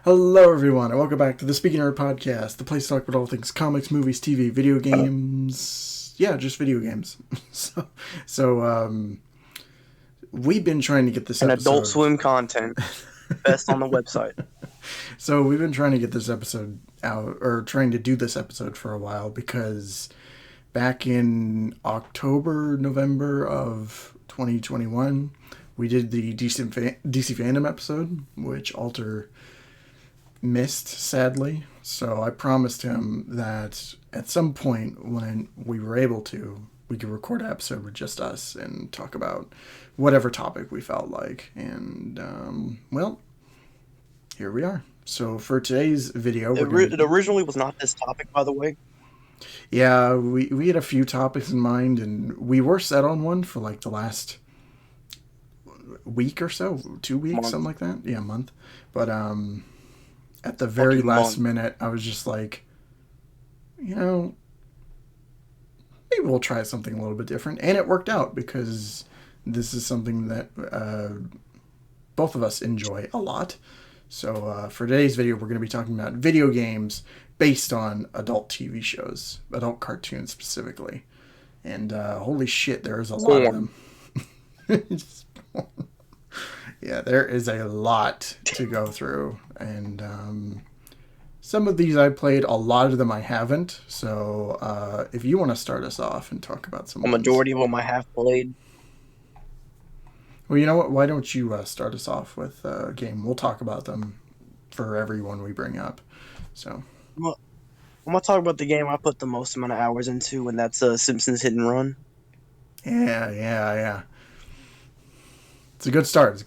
Hello, everyone, and welcome back to the Speaking Nerd Podcast, the place to talk about all things comics, movies, TV, video games. Yeah, just video games. So, we've been trying to get this And episode. Adult Swim content. Best on the website. So, we've been trying to get this episode out, or trying to do this episode for a while, because back in October, November of 2021, we did the DC Fandom episode, which Alter missed, sadly. So I promised him that at some point when we were able to, we could record an episode with just us and talk about whatever topic we felt like. And, well, here we are. So for today's video, It originally was not this topic, by the way. Yeah, we had a few topics in mind, and we were set on one for like the last week or so, 2 weeks, Month. something like that. Yeah, month. But at the very last minute, I was just like, maybe we'll try something a little bit different. And it worked out because this is something that both of us enjoy a lot. So for today's video, we're going to be talking about video games based on adult TV shows, adult cartoons specifically. And holy shit, there's a lot of them. Yeah, there is a lot to go through, and some of these I played, a lot of them I haven't. So if you want to start us off and talk about some A majority of them I have played. Well, you know what? Why don't you start us off with a game? We'll talk about them for everyone we bring up. So I'm going to talk about the game I put the most amount of hours into, and that's Simpsons Hit and Run. Yeah. It's a good start.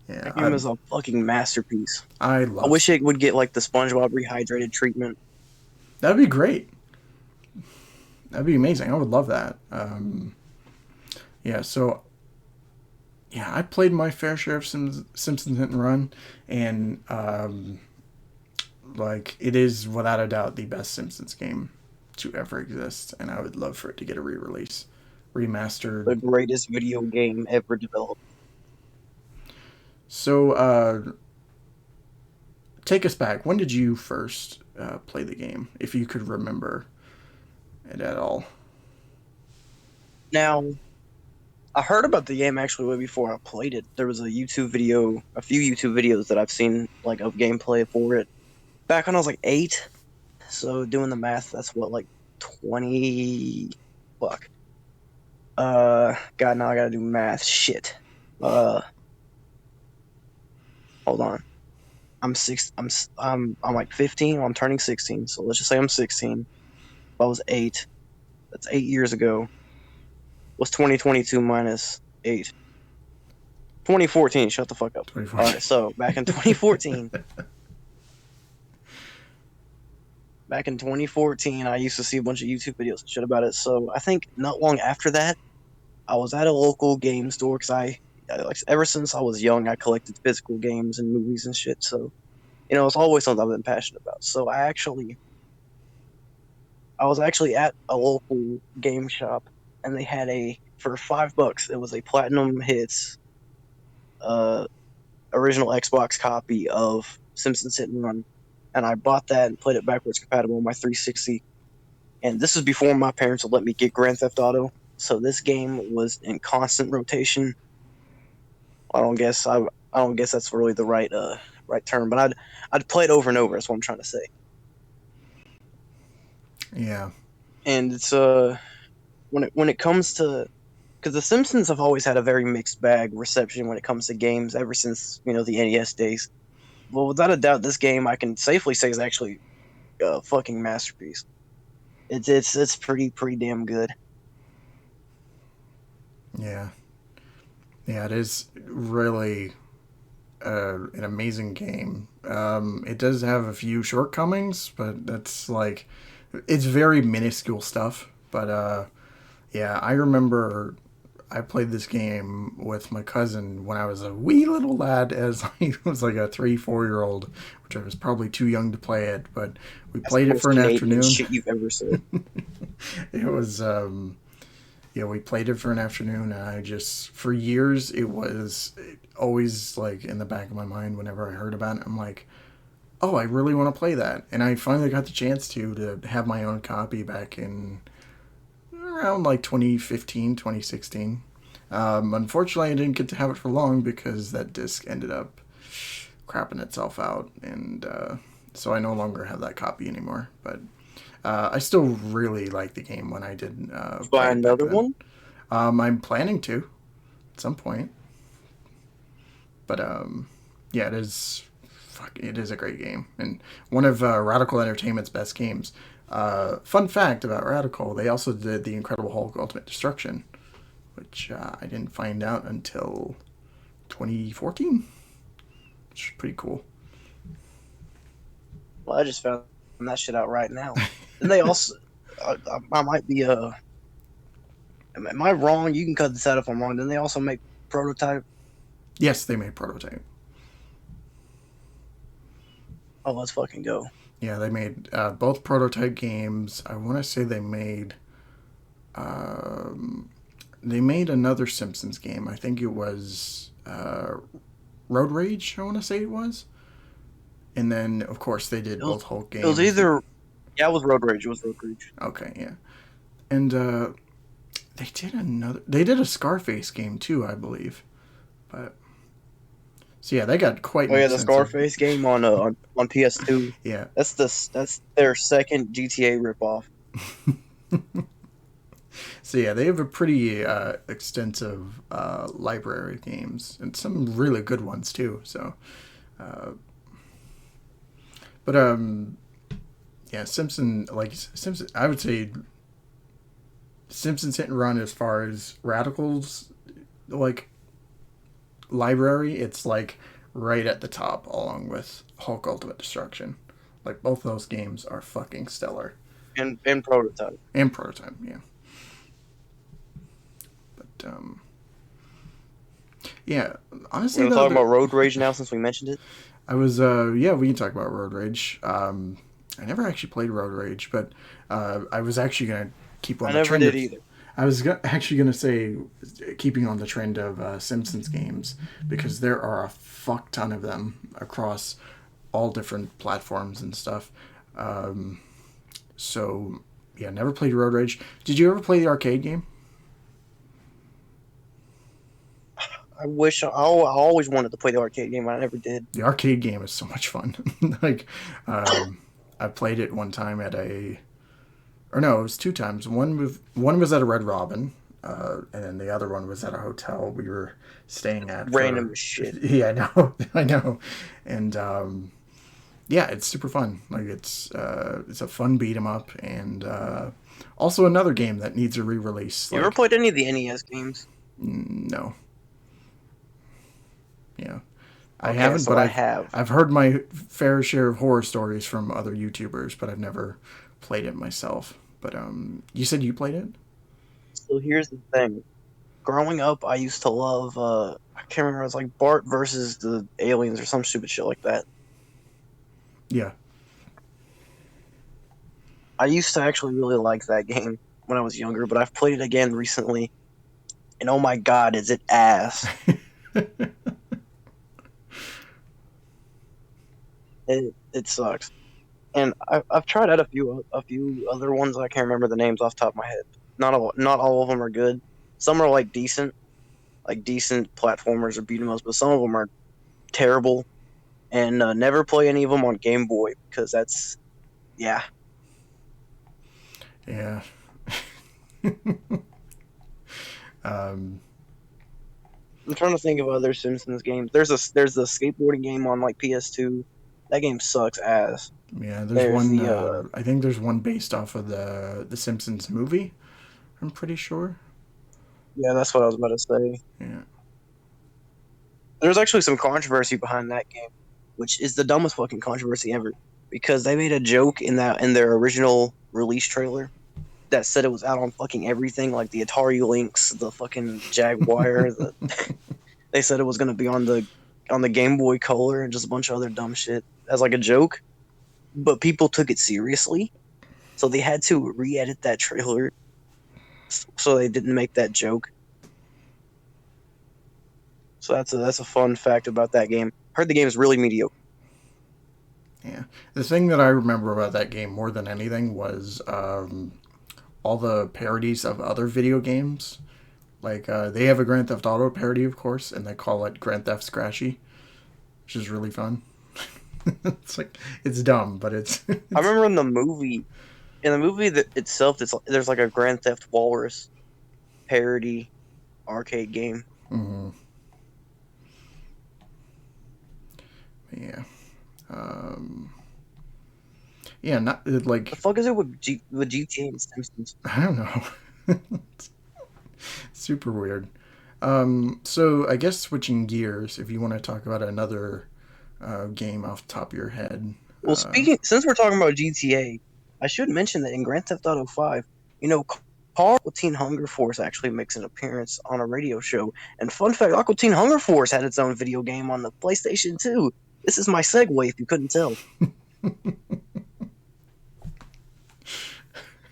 Yeah, That game is a fucking masterpiece. I wish it would get like the SpongeBob rehydrated treatment. That'd be great. That'd be amazing. I would love that. I played my fair share of Simpsons Hit and Run, and it is without a doubt the best Simpsons game to ever exist, and I would love for it to get a re-release, remastered. The greatest video game ever developed. So, take us back. When did you first play the game, if you could remember it at all? Now, I heard about the game actually way before I played it. There was a few YouTube videos that I've seen like of gameplay for it back when I was like 8. So doing the math, that's what, like 20. Fuck. God, now I gotta do math. Shit. Hold on. I'm like 15. I'm turning 16. So let's just say I'm 16. If I was 8, that's 8 years ago. What's 2022 minus 8? 2014. Shut the fuck up. All right. So back in 2014. Back in 2014, I used to see a bunch of YouTube videos and shit about it. So I think not long after that, I was at a local game store because ever since I was young, I collected physical games and movies and shit. So, it's always something I've been passionate about. So I was actually at a local game shop, and they had for $5, it was a Platinum Hits, original Xbox copy of Simpsons Hit and Run. And I bought that and played it backwards compatible on my 360. And this is before my parents would let me get Grand Theft Auto. So this game was in constant rotation. I don't guess that's really the right term, but I'd play it over and over. That's what I'm trying to say. Yeah. And it's when it comes to, because the Simpsons have always had a very mixed bag reception when it comes to games ever since the NES days. Well, without a doubt, this game I can safely say is actually a fucking masterpiece. It's pretty damn good. Yeah, it is really an amazing game. It does have a few shortcomings, but that's it's very minuscule stuff. But I remember I played this game with my cousin when I was a wee little lad, as I was like a 3-4-year-old, which I was probably too young to play it, but we played it for an afternoon. Shit you've ever said. It was Yeah, we played it for an afternoon, and I just for years it was always like in the back of my mind whenever I heard about it. I'm like, oh, I really want to play that, and I finally got the chance to have my own copy back in around like 2015, 2016. Unfortunately, I didn't get to have it for long because that disc ended up crapping itself out, and so I no longer have that copy anymore. But I still really like the game when I did play Buy it back another then. one. I'm planning to at some point, but yeah, it is. Fuck, it is a great game and one of Radical Entertainment's best games. Fun fact about Radical: they also did the Incredible Hulk: Ultimate Destruction, which I didn't find out until 2014, which is pretty cool. Well, I just found that shit out right now. And they also, I might be am I wrong? You can cut this out if I'm wrong. Then they also make Prototype. Yes, they made Prototype. Oh, let's fucking go. Yeah, they made both Prototype games. I want to say they made another Simpsons game. I think it was Road Rage. I want to say it was, and then of course they did both Hulk games. It was either yeah, it was Road Rage. It was Road Rage. Okay, yeah, and they did a Scarface game too, I believe, but. So yeah, they got quite. Oh yeah, the Scarface game on PS2. Yeah, that's their second GTA ripoff. So yeah, they have a pretty extensive library of games and some really good ones too. So, but yeah, Simpson. I would say Simpsons hit and run as far as Radicals like library. It's like right at the top, along with Hulk Ultimate Destruction. Like both those games are fucking stellar. And Prototype. And Prototype, yeah. But yeah, honestly, We're gonna talk about Road Rage now since we mentioned it. I was yeah, we can talk about Road Rage. I never actually played Road Rage, but I was actually gonna keep on I the never trend. did either. I was actually gonna say keeping on the trend of Simpsons games because there are a fuck ton of them across all different platforms and stuff. So yeah, never played Road Rage. Did you ever play the arcade game? I wish I always wanted to play the arcade game, but I never did. The arcade game is so much fun. Like, I played it one time at or no, it was two times. One was at a Red Robin, and then the other one was at a hotel we were staying at. Random shit. Yeah, I know, I know, and yeah, it's super fun. Like it's a fun beat 'em up, and also another game that needs a re-release. You ever played any of the NES games? No. Yeah. I Okay, haven't, so but I have. I've heard my fair share of horror stories from other YouTubers, but I've never played it myself. But you said you played it? So here's the thing. Growing up, I used to love. I can't remember. It was like Bart versus the aliens or some stupid shit like that. Yeah. I used to actually really like that game when I was younger, but I've played it again recently, and oh my god, is it ass! It sucks. And I've tried out a few other ones. I can't remember the names off the top of my head. Not all of them are good. Some are like decent platformers or beat 'em ups, but some of them are terrible. And never play any of them on Game Boy because that's yeah. Yeah. I'm trying to think of other Simpsons games. There's a skateboarding game on like PS2. That game sucks ass. Yeah, There's one. the I think there's one based off of the Simpsons movie. I'm pretty sure. yeah, that's what I was about to say. Yeah. There's actually some controversy behind that game, which is the dumbest fucking controversy ever. Because they made a joke in their original release trailer that said it was out on fucking everything, like the Atari Lynx, the fucking Jaguar. They said it was gonna be on the Game Boy Color and just a bunch of other dumb shit as like a joke. But people took it seriously, so they had to re-edit that trailer so they didn't make that joke. So that's a fun fact about that game. Heard the game is really mediocre. Yeah. The thing that I remember about that game more than anything was all the parodies of other video games. Like, they have a Grand Theft Auto parody, of course, and they call it Grand Theft Scratchy, which is really fun. It's like, it's dumb, but it's I remember in the movie that itself, there's like a Grand Theft Walrus parody arcade game. mm-hmm. Yeah. Um, yeah, not The like, fuck is it with GTA and Simpsons? I don't know. Super weird. So I guess switching gears, if you want to talk about another game off the top of your head. Well, since we're talking about GTA, I should mention that in Grand Theft Auto 5, you know, Aqua Teen Hunger Force actually makes an appearance on a radio show. And fun fact, Aqua Teen Hunger Force had its own video game on the PlayStation 2. This is my segue, if you couldn't tell,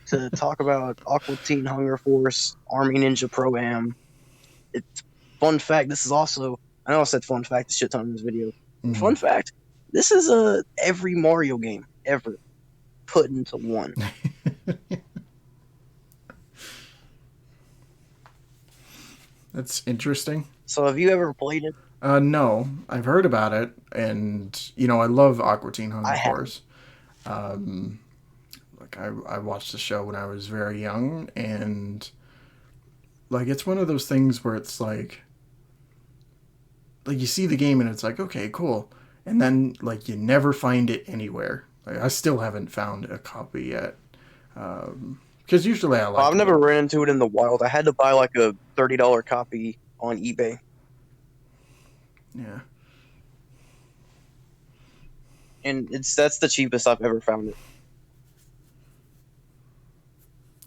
to talk about Aqua Teen Hunger Force, Army Ninja Pro Am. It's fun fact. This is also, I know I said fun fact a shit ton in this video. Mhm. Fun fact, this is every Mario game ever put into one. That's interesting. So have you ever played it? No, I've heard about it, and I love Aqua Teen I Hunger have. Force. Um, like I watched the show when I was very young, and like it's one of those things where it's like you see the game and it's like, okay, cool, and then like you never find it anywhere. Like I still haven't found a copy yet, because usually I Well, like I've never ran into it in the wild. I had to buy like a $30 copy on eBay. yeah. And that's the cheapest I've ever found it.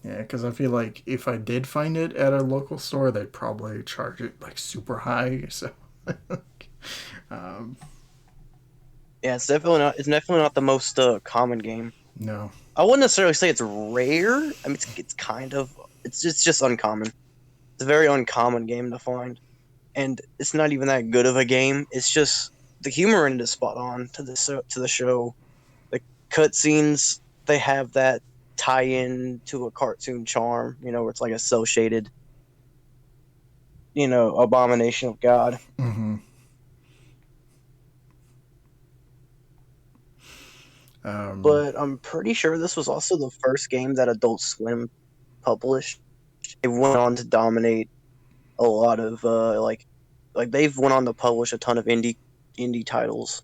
Yeah, because I feel like if I did find it at a local store, they'd probably charge it like super high. So, um, Yeah, it's definitely not the most common game. no. I wouldn't necessarily say it's rare. I mean, it's kind of it's just uncommon. It's a very uncommon game to find, and it's not even that good of a game. It's just the humor in it is spot on to the show. The cutscenes, they have that tie in to a cartoon charm. Where it's like a cel shaded, abomination of God. Hmm. Um, But I'm pretty sure this was also the first game that Adult Swim published. It went on to dominate a lot of like they've went on to publish a ton of indie titles,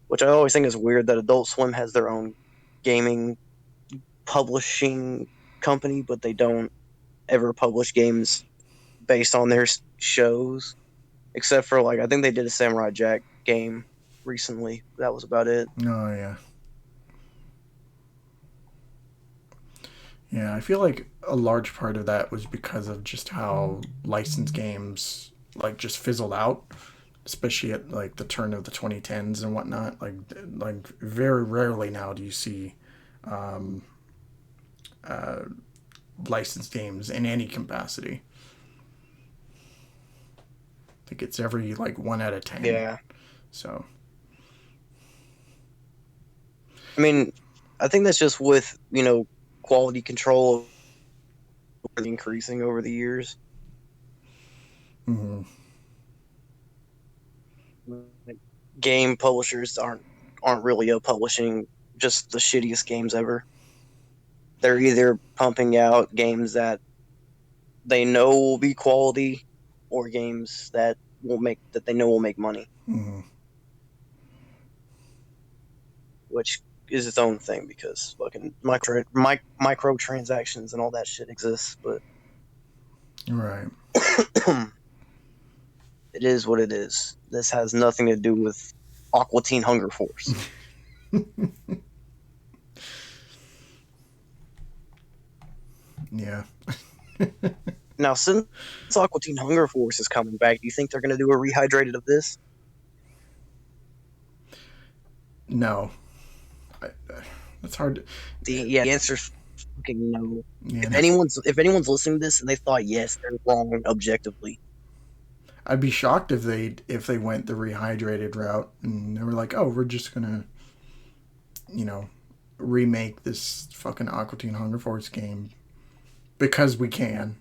which I always think is weird that Adult Swim has their own gaming publishing company, but they don't ever publish games based on their shows, except for like I think they did a Samurai Jack game recently. That was about it. oh yeah, yeah. I feel like a large part of that was because of just how licensed games like just fizzled out, especially at like the turn of the 2010s and whatnot. Like very rarely now do you see um, uh, licensed games in any capacity. I think it's every like 1 out of 10. Yeah, So I mean, I think that's just with quality control increasing over the years. mm-hmm. Like, game publishers aren't really publishing just the shittiest games ever. They're either pumping out games that they know will be quality, or games that they know will make money, Mm-hmm. which is its own thing because fucking microtransactions and all that shit exists. But Right. it is what it is. This has nothing to do with Aqua Teen Hunger Force. Yeah. Now, since Aqua Teen Hunger Force is coming back, do you think they're going to do a rehydrated of this? No. I, that's hard. The answer's fucking know. Yeah, If anyone's listening to this and they thought yes, they're wrong objectively. I'd be shocked if they went the rehydrated route and they were like, oh, we're just gonna, you know, remake this fucking Aqua Teen Hunger Force game because we can.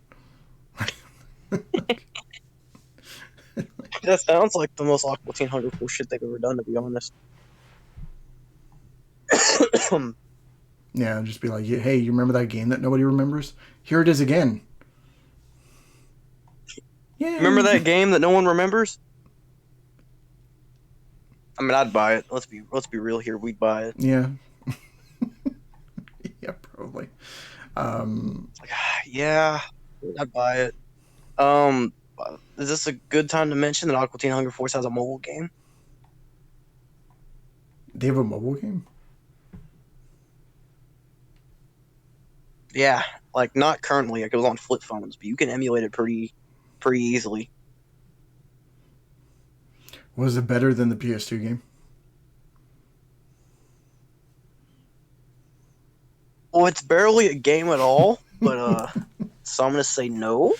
That sounds like the most Aqua Teen Hunger Force shit they've ever done, to be honest. Yeah, just be like, hey, you remember that game that nobody remembers? Here it is again. Yeah. Remember that game that no one remembers? I mean, I'd buy it. Let's be real here. We'd buy it. Yeah. Yeah, probably. Like, yeah, I'd buy it. Is this a good time to mention that Aqua Teen Hunger Force has a mobile game? They have a mobile game? Yeah, like not currently. Like it was on flip phones, but you can emulate it pretty easily. Was it better than the PS2 game? Well, it's barely a game at all, but so I'm gonna say no.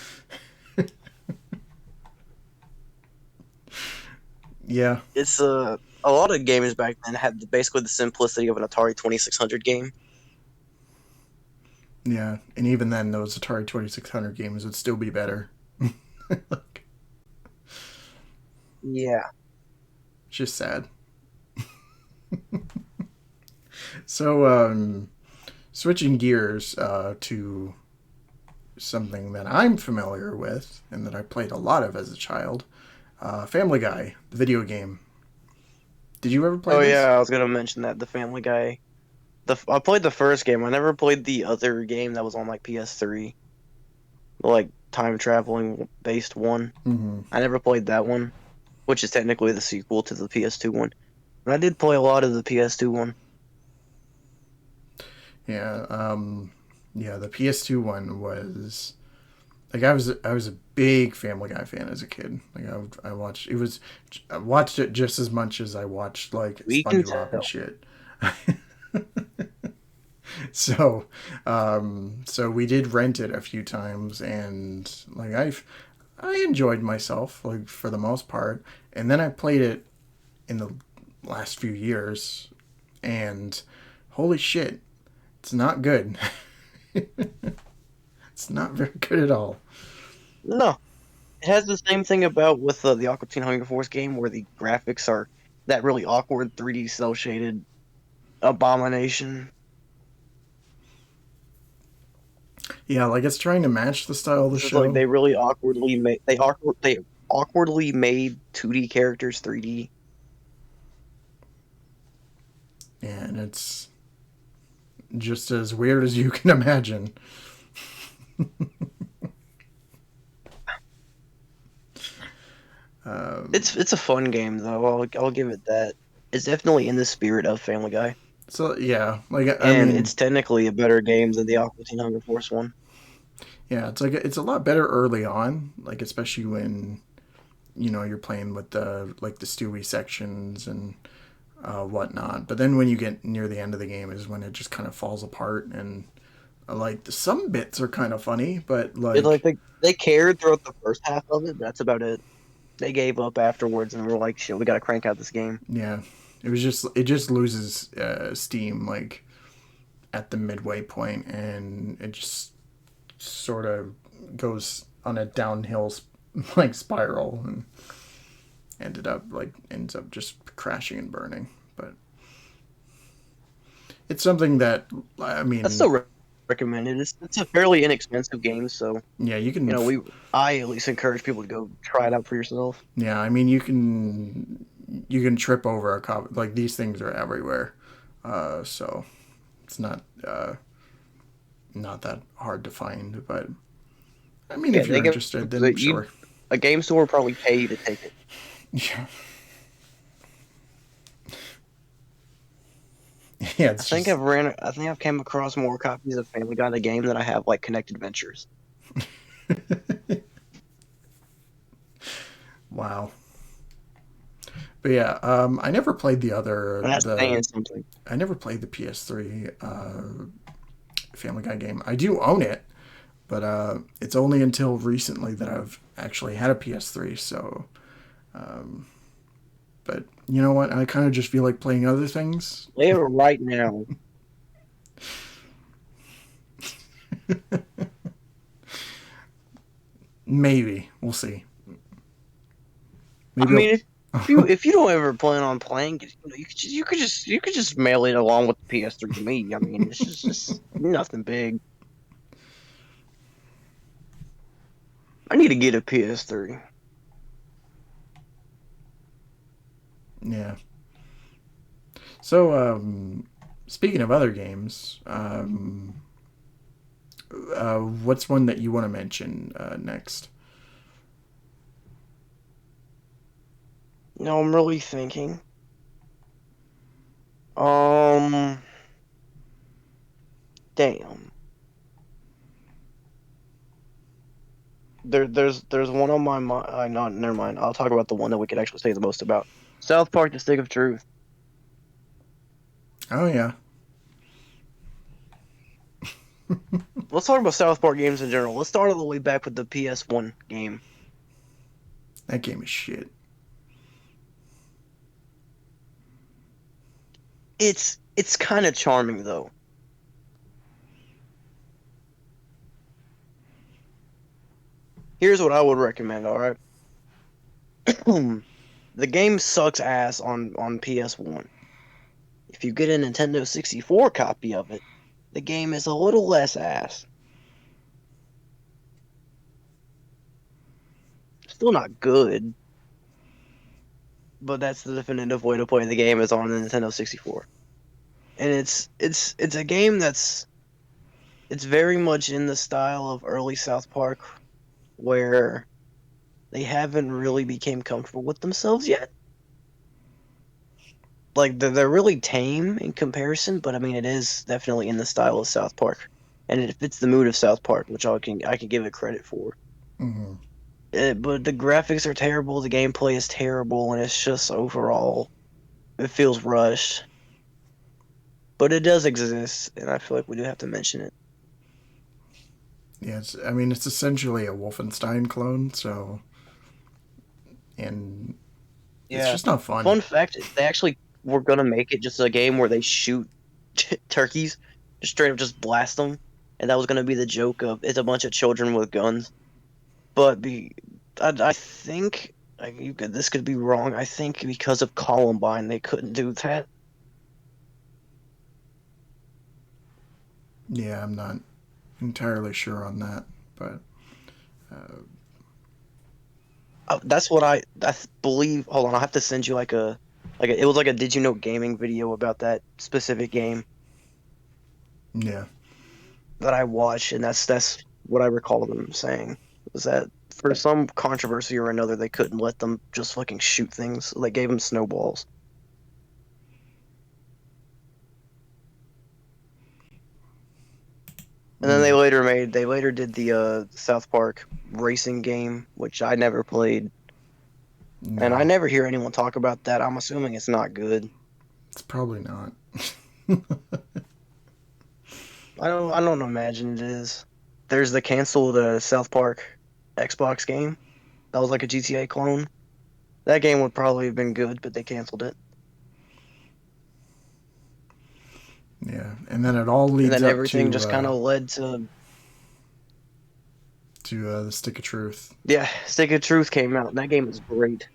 Yeah. It's a lot of games back then had basically the simplicity of an Atari 2600 game. Yeah. And even then, those Atari 2600 games would still be better. Like, Yeah. it's just sad. So, switching gears to something that I'm familiar with and that I played a lot of as a child, Family Guy, the video game. Did you ever play Oh this? yeah, I was gonna mention that the Family Guy. I played the first game. I never played the other game that was on like PS3, the like time traveling based one. Mm-hmm. I never played that one, which is technically the sequel to the PS2 one. But I did play a lot of the PS2 one. Yeah. Yeah. The PS2 one was like I was a big Family Guy fan as a kid. Like I watched I watched it just as much as I watched like We can SpongeBob and tell. shit. So, so we did rent it a few times, and like I enjoyed myself like for the most part. And then I played it in the last few years, and holy shit, it's not good. It's not very good at all. No, it has the same thing about with the Aqua Teen Hunger Force game, where the graphics are that really awkward 3D cell shaded abomination. Yeah, like it's trying to match the style of the It's just like show. they really they awkwardly made 2D characters 3D. And it's just as weird as you can imagine. It's a fun game though. I'll give it that. It's definitely in the spirit of Family Guy, So yeah, like I and mean, it's technically a better game than the Aqua Teen Hunger Force one. yeah, it's like it's a lot better early on, like especially when you're playing with the like the Stewie sections and whatnot. But then when you get near the end of the game is when it just kind of falls apart and like some bits are kind of funny, but It like like they cared throughout the first half of it, but that's about it. They gave up afterwards and were like, "Shit, we gotta crank out this game." yeah, it just loses steam like at the midway point, and it just sort of goes on a downhill like spiral and ends up just crashing and burning. But it's something that I I mean, still recommend it. It's a fairly inexpensive game, so yeah, you can I at least encourage people to go try it out for yourself. yeah, I mean you can trip over a cop like these things are everywhere. So it's not that hard to find, but I mean Yeah, if you're they give interested then you sure. a game store would probably pay you to take it. Yeah. Yeah, I it's think just I think I've came across more copies of Family Guy the game than I have like Connected Adventures. wow. But yeah, I never played And that's saying the something. I never played the PS3 Family Guy game. I do own it, but it's only until recently that I've actually had a PS3. So, but you know what? I kind of just feel like playing other things. Play it right now. Maybe we'll see. I Maybe mean, if you don't ever plan on playing it, you could just mail it along with the PS3 to me. I mean, it's just nothing big. I need to get a PS3. yeah. So, speaking of other games, what's one that you want to mention next? No, I'm really thinking. Um, damn. There's one on my mind. No, never mind. I'll talk about the one that we could actually say the most about. South Park: The Stick of Truth. Oh yeah, Let's talk about South Park games in general. Let's start all the way back with the PS1 game. that game is shit. It's kind of charming though. Here's what I would recommend. All right, the game sucks ass on PS1. If you get a Nintendo 64 copy of it, the game is a little less ass. Still not good, but that's the definitive way to play the game is on the Nintendo 64. And it's a game it's very much in the style of early South Park where they haven't really became comfortable with themselves yet. Like they're really tame in comparison, but I mean it is definitely in the style of South Park. And it fits the mood of South Park, which I can give it credit for. Mm-hmm. But the graphics are terrible, the gameplay is terrible, and it's just overall it feels rushed. But it does exist, and I feel like we do have to mention it. Yeah, I mean, it's essentially a Wolfenstein clone, so. And it's Yeah. just not fun. Fun fact: they actually were gonna make it just a game where they shoot turkeys, just straight up just blast them, and that was gonna be the joke of it's a bunch of children with guns. But I think this could be wrong. I think because of Columbine, they couldn't do that. Yeah, I'm not entirely sure on that, but That's what I believe. Hold on, I'll have to send you like a it was like a Did You Know Gaming video about that specific game yeah. that I watched, and that's what I recall them saying was that for some controversy or another, they couldn't let them just fucking shoot things. So they gave them snowballs. And then Mm, they later did the South Park racing game, which I never played, and I no, never hear anyone talk about that. I'm assuming it's not good. it's probably not. I don't imagine it is. There's the canceled South Park Xbox game. That was like a GTA clone. That game would probably have been good, but they canceled it. Yeah, and then it all And leads then up everything just kind of led to the Stick of Truth. yeah, Stick of Truth came out. And that game is great.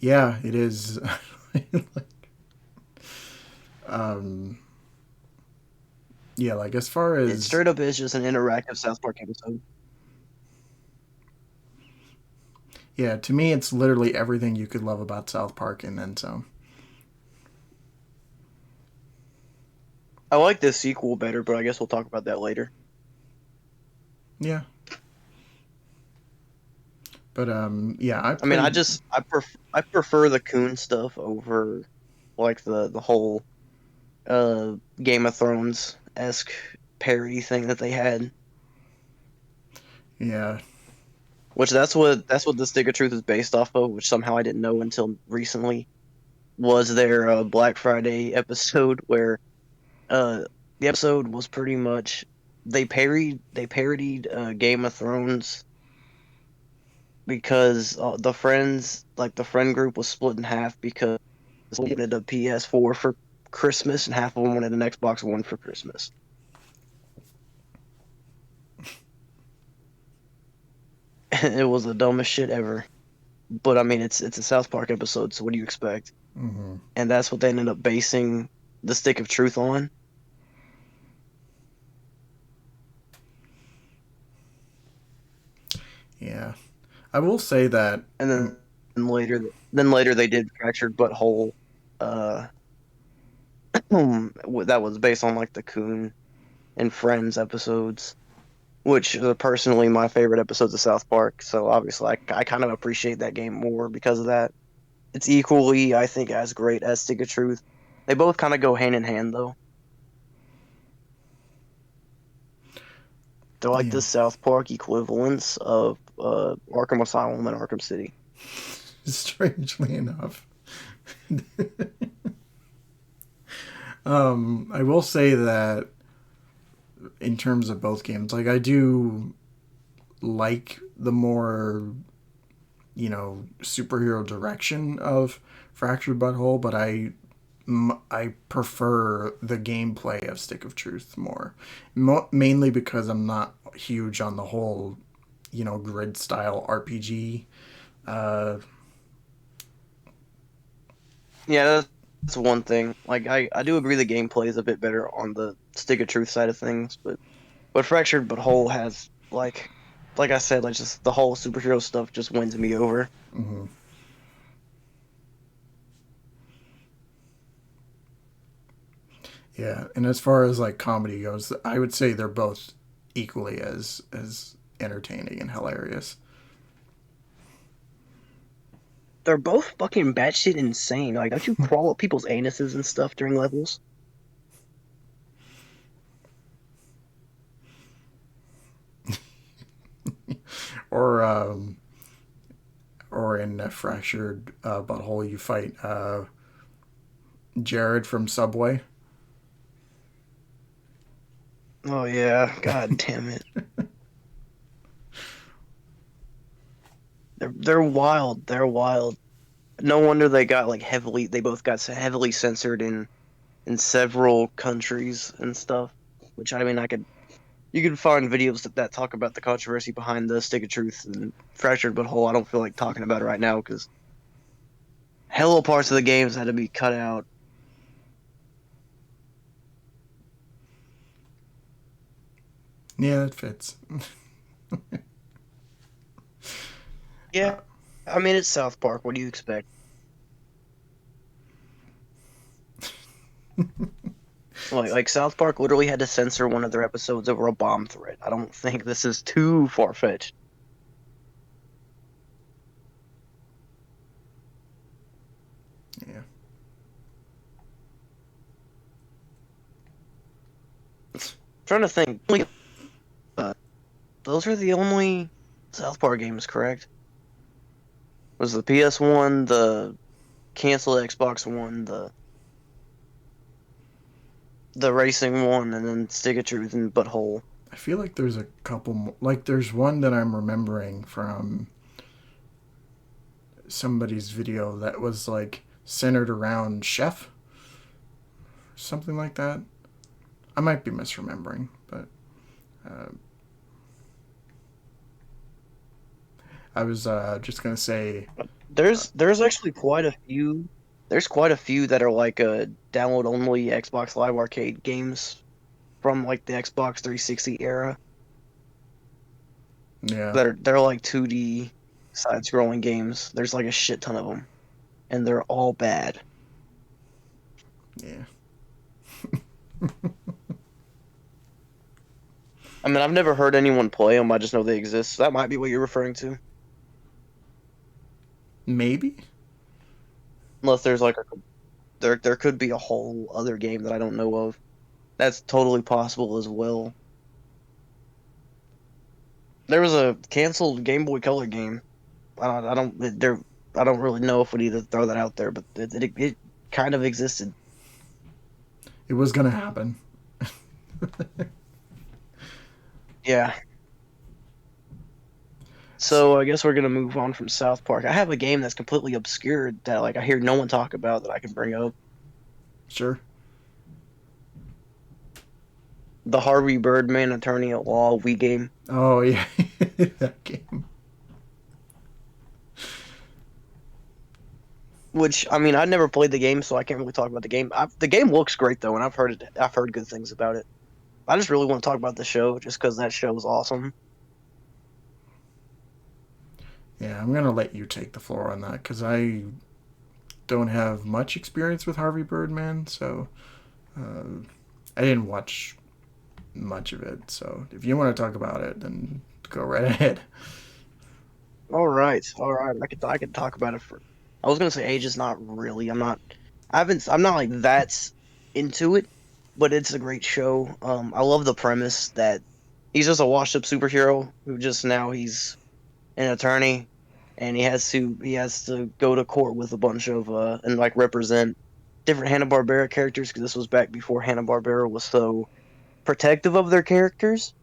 Yeah, it is. um, yeah, like as far It as straight up is just an interactive South Park episode. yeah, to me, it's literally everything you could love about South Park and then some. I like the sequel better, but I guess we'll talk about that later. Yeah, but yeah, I I mean, played. I prefer the Coon stuff over like the whole Game of Thrones esque parody thing that they had. Yeah, Which that's what the Stick of Truth is based off of, which somehow I didn't know until recently. Was their Black Friday episode where uh The episode was pretty much they parodied Game of Thrones because the friend group was split in half because some wanted a PS4 for Christmas and half of them wanted an Xbox One for Christmas. It was the dumbest shit ever. But I mean, it's a South Park episode, so what do you expect? Hmm. And that's what they ended up basing the Stick of Truth on. Yeah, I will say that. And um, then later they did Fractured But Whole. Uh, that was based on like the Coon and Friends episodes, which are personally my favorite episodes of South Park. So obviously, I kind of appreciate that game more because of that. It's equally, I think, as great as Stick of Truth. They both kind of go hand in hand, though. They're like yeah, the South Park equivalents of Arkham Asylum and Arkham City. strangely enough. I will say that in terms of both games, like I do like the more superhero direction of Fractured Butthole, but I prefer the gameplay of Stick of Truth more, mainly because I'm not huge on the whole grid style RPG. Uh, Yeah, that's one thing. Like I do agree the gameplay is a bit better on the Stick of Truth side of things, but Fractured But Whole has like I said, like just the whole superhero stuff just wins me over. mhm. Yeah, and as far as like comedy goes, I would say they're both equally as entertaining and hilarious. They're both fucking batshit insane. Like, don't you crawl up people's anuses and stuff during levels? Or or in a Fractured Butthole, you fight Jared from Subway. Oh yeah, god damn it. They're wild. They're wild. No wonder they both got heavily censored in several countries and stuff. Which I mean, you could find videos that talk about the controversy behind the Stick of Truth and Fractured But Whole. I don't feel like talking about it right now because hella parts of the games had to be cut out. Yeah, it fits. Yeah, I mean it's South Park. What do you expect? Like South Park literally had to censor one of their episodes over a bomb threat. I don't think this is too far fetched. Yeah. Trying to think. Uh, those are the only South Park games, correct? Was the PS1, the canceled Xbox One, the racing one, and then Stick of Truth and Butthole. I feel like there's a couple more. Like there's one that I'm remembering from somebody's video that was like centered around Chef, something like that. I might be misremembering, but uh, I was just gonna say, There's actually quite a few. There's quite a few that are like download only Xbox Live Arcade games from like the Xbox 360 era. yeah, They're like 2D side-scrolling games. There's like a shit ton of them, and they're all bad. yeah, I mean, I've never heard anyone play them. I just know they exist. So that might be what you're referring to, maybe. unless there's like there could be a whole other game that I don't know of. That's totally possible as well. There was a canceled Game Boy Color game. I don't really know if we need to throw that out there, but it kind of existed. It was gonna happen. Yeah. So I guess we're gonna move on from South Park. I have a game that's completely obscured that like I hear no one talk about that I can bring up. Sure. The Harvey Birdman Attorney at Law Wii game. Oh yeah, that game. Which I mean, I never played the game, so I can't really talk about the game. The game looks great though, and I've heard good things about it. I just really want to talk about the show, just because that show was awesome. Yeah, I'm gonna let you take the floor on that because I don't have much experience with Harvey Birdman, so I didn't watch much of it. So if you want to talk about it, then go right ahead. All right. I could talk about it for. I was gonna say age is not really. I'm not. I haven't. I'm not like that into it, but it's a great show. I love the premise that he's just a washed up superhero who just now he's an attorney, and he has to go to court with a bunch of and like represent different Hanna Barbera characters because this was back before Hanna Barbera was so protective of their characters,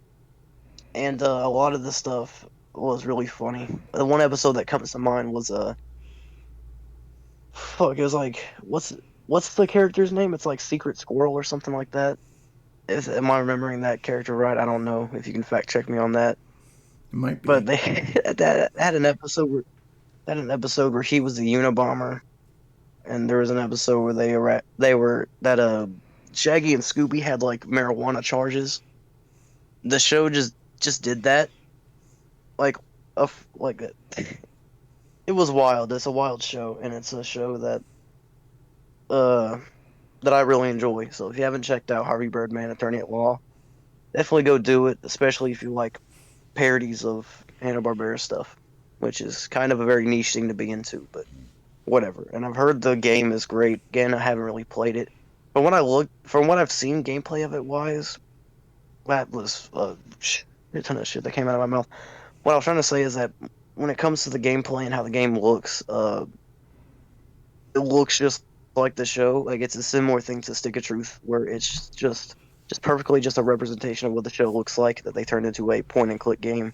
and a lot of the stuff was really funny. The one episode that comes to mind was fuck, it was like what's the character's name? It's like Secret Squirrel or something like that. Am I remembering that character right? I don't know if you can fact check me on that. It might But be. they that had an episode where he was the Unabomber, and there was an episode where they were that Shaggy and Scooby had like marijuana charges. The show just did that like like it was wild. It's a wild show, and it's a show uh that I really enjoy. So if you haven't checked out Harvey Birdman, Attorney at Law, definitely go do it. Especially if you like parodies of Hanna Barbera stuff, which is kind of a very niche thing to be into, but whatever. And I've heard the game is great. Again, I haven't really played it, but from what I've seen gameplay of it wise, that was a ton of shit that came out of my mouth. What I was trying to say is that when it comes to the gameplay and how the game looks, it looks just like the show. Like it's a similar thing to Stick of Truth, where it's just perfectly just a representation of what the show looks like that they turned into a point and click game.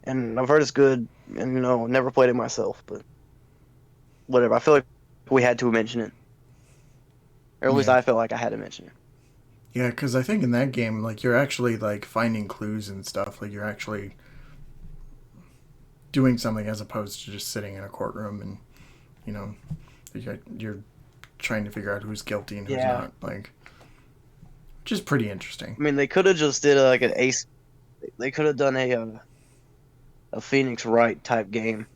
And I've heard it's good, and never played it myself, but whatever. I feel like we had to mention it, or at least Yeah, I felt like I had to mention it. yeah, because I think in that game, like you're actually like finding clues and stuff. Like you're actually doing something as opposed to just sitting in a courtroom and you know you're trying to figure out who's guilty and who's Yeah, not. Like, which is pretty interesting. I mean they could have just did like an ace. They could have done a Phoenix Wright type game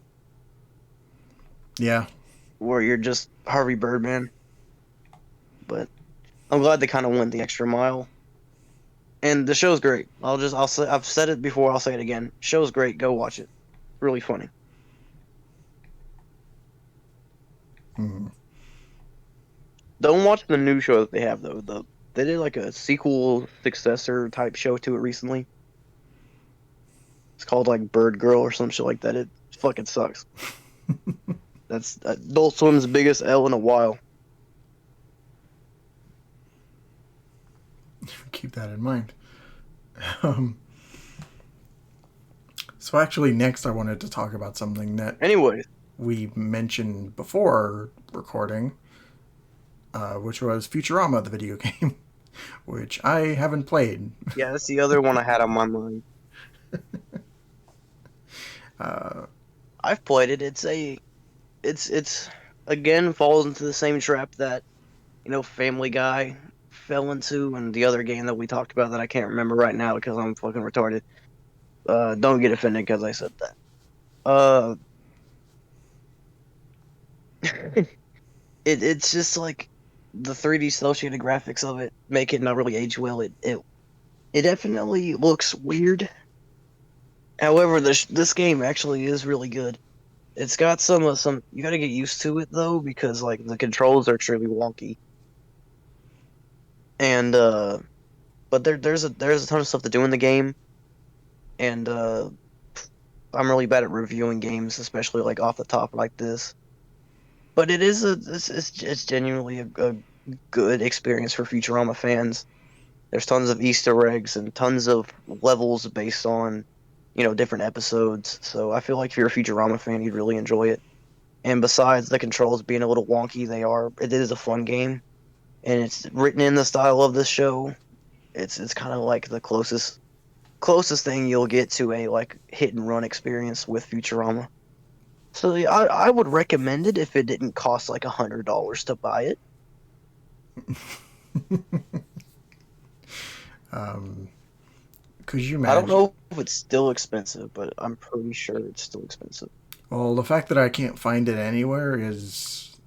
Yeah, where you're just Harvey Birdman, but I'm glad they kind of went the extra mile. And the show's great. I've said it before. I'll say it again. Show's great. Go watch it. Really funny. mm. Don't watch the new show that they have though. They did like a sequel successor type show to it recently. It's called like Bird Girl or some shit like that. It fucking sucks. That's Adult Swim's biggest L in a while. Keep that in mind. Um, so actually, next I wanted to talk about something that Anyways, we mentioned before recording, which was Futurama, the video game, which I haven't played. yeah, that's the other one I had on my mind. Uh, I've played it. It's again falls into the same trap that Family Guy fell into, and the other game that we talked about that I can't remember right now because I'm fucking retarded. Don't get offended because I said that. Uh, it's just like the 3D cel shaded graphics of it make it not really age well. It definitely looks weird. However, this game actually is really good. It's got some you got to get used to it though because like the controls are extremely wonky. And but there's a ton of stuff to do in the game, and I'm really bad at reviewing games, especially like off the top like this. But it's genuinely a good experience for Futurama fans. There's tons of Easter eggs and tons of levels based on, different episodes. So I feel like if you're a Futurama fan, you'd really enjoy it. And besides the controls being a little wonky, it is a fun game, and it's written in the style of this show. It's kind of like the closest thing you'll get to a like hit and run experience with Futurama. So yeah, I would recommend it if it didn't cost like $100 to buy it. um, could you I don't imagine? know if it's still expensive, but I'm pretty sure it's still expensive. Well, the fact that I can't find it anywhere is,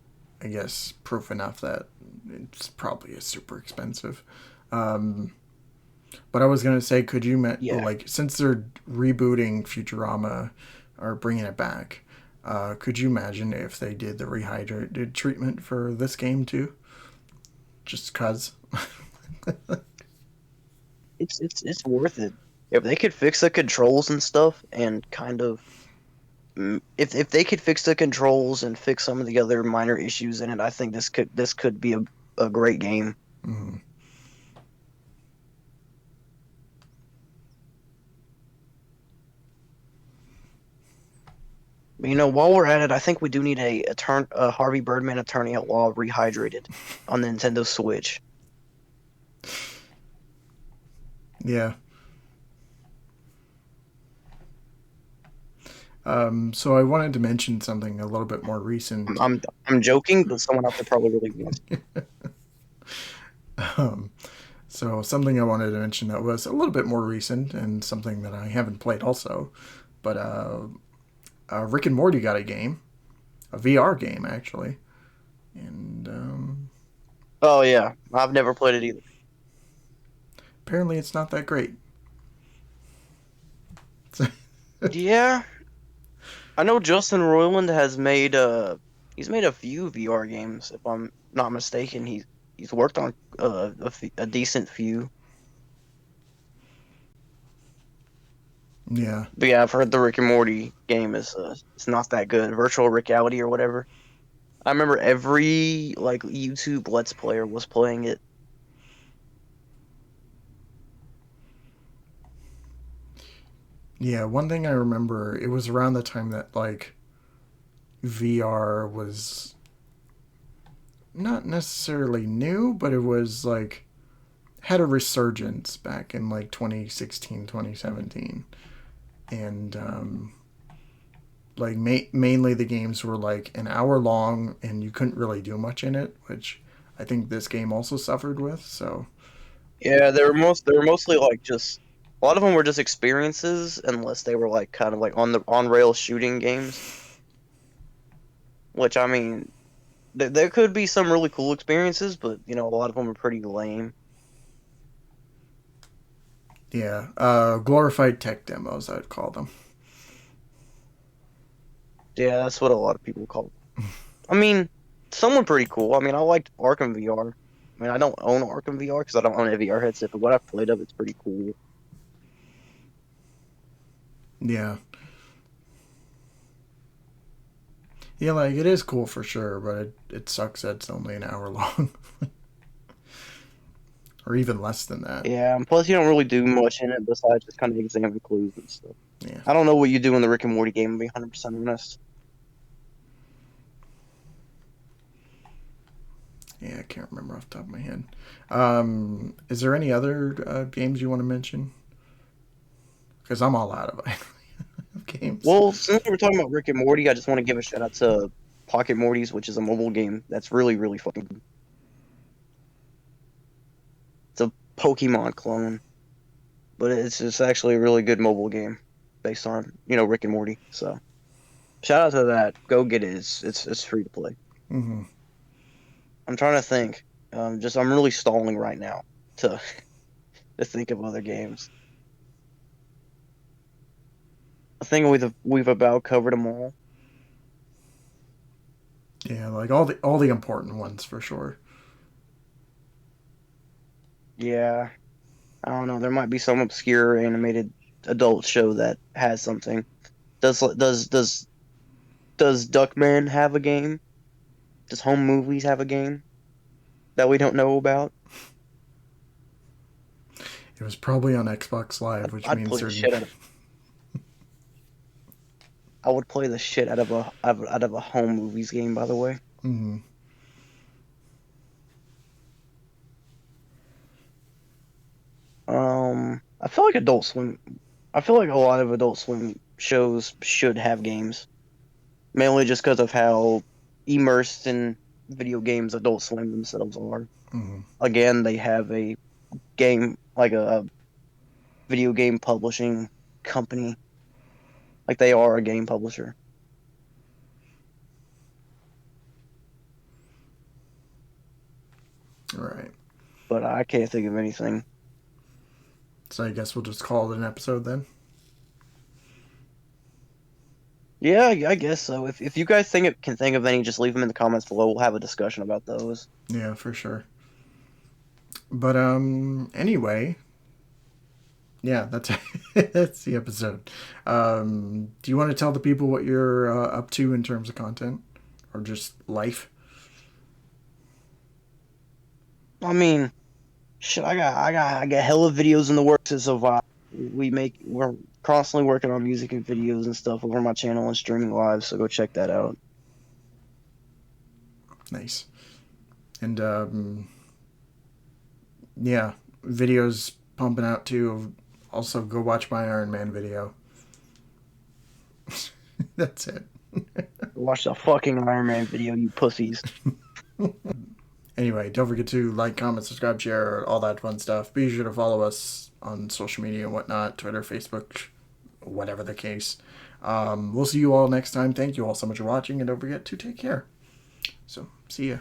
I guess, proof enough that it's probably super expensive. Um, but I was gonna say, could you Yeah. like since they're rebooting Futurama or bringing it back, could you imagine if they did the rehydrated treatment for this game too? Just cause. It's worth it. If they could fix the controls and stuff and kind of if they could fix the controls and fix some of the other minor issues in it, I think this could be a great game. Mm, While we're at it, I think we do need a Harvey Birdman Attorney at Law rehydrated on the Nintendo Switch. yeah. So I wanted to mention something a little bit more I'm recent. I'm, I'm joking, but someone out there probably really wants. Um, so something I wanted to mention that was a little bit more recent and something that I haven't played also, but Rick and Morty got a game, a VR game actually, and Oh yeah, I've never played it either. apparently it's not that great. Yeah, I know Justin Roiland he's made a few VR games if I'm not mistaken. He's worked on a decent few. Yeah, But yeah, I've heard the Rick and Morty game is it's not that good. Virtual reality or whatever. I remember every like YouTube Let's Player was playing it. yeah. One thing I remember, it was around the time that like VR was not necessarily new, but it was like had a resurgence back in like 2016, 2017, and like mainly the games were like an hour long and you couldn't really do much in it, which I think this game also suffered with. So Yeah, they were mostly like just a lot of them were just experiences unless they were like kind of like on rail shooting games, which I mean there could be some really cool experiences, but a lot of them are pretty lame. yeah, glorified tech demos, I'd call them. Yeah, that's what a lot of people call. I mean, some were pretty cool. I mean, I liked Arkham VR. I mean, I don't own Arkham VR because I don't own a VR headset, but what I've played of it's pretty cool. Yeah, yeah, like it is cool for sure, but it sucks that it's only an hour long, or even less than that. Yeah, and plus you don't really do much in it besides just kind of examine clues and stuff. Yeah, I don't know what you do in the Rick and Morty game, to be 100% honest. yeah, I can't remember off the top of my head. Is there any other games you want to mention? Because I'm all out of games. Well, since we're talking about Rick and Morty, I just want to give a shout out to Pocket Morty's, which is a mobile game that's really, really fucking good. It's a Pokemon clone, but it's actually a really good mobile game based on, Rick and Morty. So shout out to that. Go get it. It's free to play. Mm-hmm. I'm trying to think. I'm really stalling right now to to think of other games. I think we've about covered them all. Yeah, like all the important ones for sure. Yeah, I don't know. There might be some obscure animated adult show that has something. Does Duckman have a game? Does Home Movies have a game that we don't know about? It was probably on Xbox Live, which I'd means play the certain. shit out of. I would play the shit out of a home movies game. By the way, Mm-hmm. I feel like Adult Swim. I feel like a lot of Adult Swim shows should have games, mainly just because of how immersed in video games Adult Swim themselves are. Mm-hmm. Again, they have a game like a video game publishing company. Like they are a game publisher. All right. But I can't think of anything. So I guess we'll just call it an episode then. Yeah, I guess so. If you guys can think of any, just leave them in the comments below. We'll have a discussion about those. Yeah, for sure. But anyway, yeah, that's that's the episode. Do you want to tell the people what you're up to in terms of content or just life? I mean, shit, I got hella videos in the works as of we're constantly working on music and videos and stuff over my channel and streaming live. So go check that out. Nice. And yeah, videos pumping out too. Also, go watch my Iron Man video. That's it. Watch the fucking Iron Man video, you pussies. Anyway, don't forget to like, comment, subscribe, share, all that fun stuff. Be sure to follow us on social media and whatnot, Twitter, Facebook, whatever the case. We'll see you all next time. Thank you all so much for watching, and don't forget to take care. So, see ya.